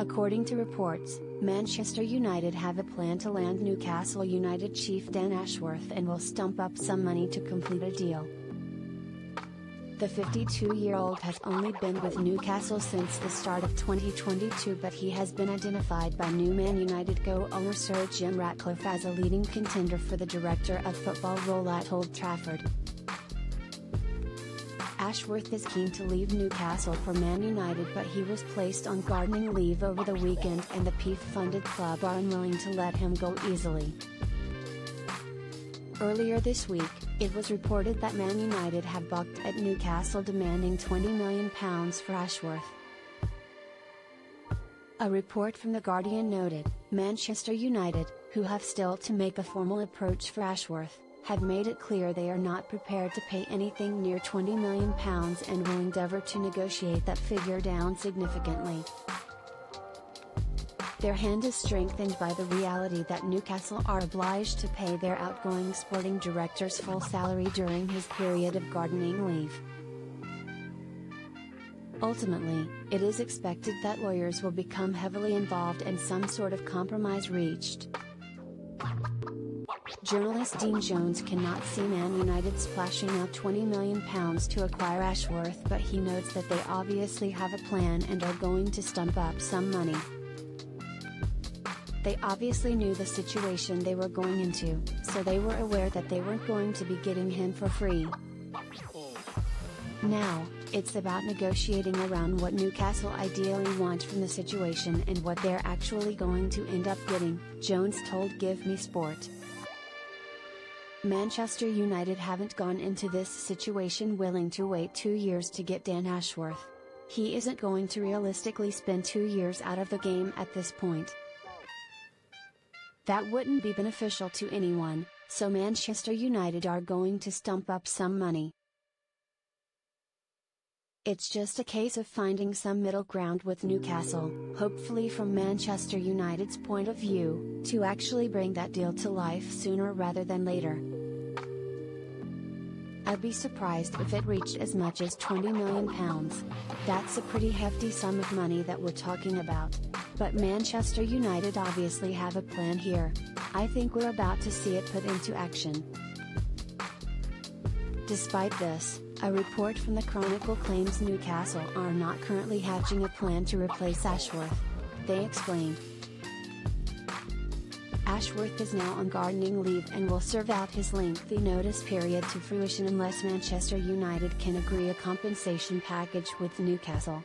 According to reports, Manchester United have a plan to land Newcastle United chief Dan Ashworth and will stump up some money to complete a deal. The 52-year-old has only been with Newcastle since the start of 2022, but he has been identified by new Man United co-owner Sir Jim Ratcliffe as a leading contender for the Director of Football role at Old Trafford. Ashworth is keen to leave Newcastle for Man United, but he was placed on gardening leave over the weekend and the PIF-funded club are unwilling to let him go easily. Earlier this week, it was reported that Man United have balked at Newcastle demanding £20 million for Ashworth. A report from The Guardian noted, Manchester United, who have still to make a formal approach for Ashworth, have made it clear they are not prepared to pay anything near £20 million and will endeavour to negotiate that figure down significantly. Their hand is strengthened by the reality that Newcastle are obliged to pay their outgoing sporting director's full salary during his period of gardening leave. Ultimately, it is expected that lawyers will become heavily involved and some sort of compromise reached. Journalist Dean Jones cannot see Man United splashing out £20 million to acquire Ashworth, but he notes that they obviously have a plan and are going to stump up some money. They obviously knew the situation they were going into, so they were aware that they weren't going to be getting him for free. Now, it's about negotiating around what Newcastle ideally want from the situation and what they're actually going to end up getting, Jones told Give Me Sport. Manchester United haven't gone into this situation willing to wait 2 years to get Dan Ashworth. He isn't going to realistically spend 2 years out of the game at this point. That wouldn't be beneficial to anyone, so Manchester United are going to stump up some money. It's just a case of finding some middle ground with Newcastle, hopefully from Manchester United's point of view, to actually bring that deal to life sooner rather than later. I'd be surprised if it reached as much as £20 million. That's a pretty hefty sum of money that we're talking about. But Manchester United obviously have a plan here. I think we're about to see it put into action. Despite this, a report from the Chronicle claims Newcastle are not currently hatching a plan to replace Ashworth. They explained, Ashworth is now on gardening leave and will serve out his lengthy notice period to fruition unless Manchester United can agree a compensation package with Newcastle.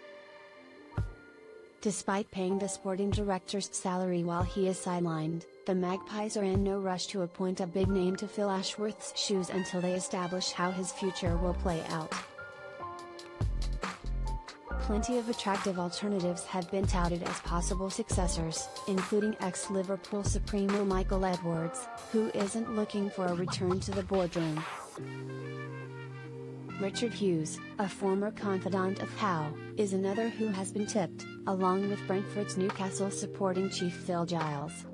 Despite paying the sporting director's salary while he is sidelined, the Magpies are in no rush to appoint a big name to fill Ashworth's shoes until they establish how his future will play out. Plenty of attractive alternatives have been touted as possible successors, including ex-Liverpool Supremo Michael Edwards, who isn't looking for a return to the boardroom. Richard Hughes, a former confidant of Howe, is another who has been tipped, along with Brentford's Newcastle supporting chief Phil Giles.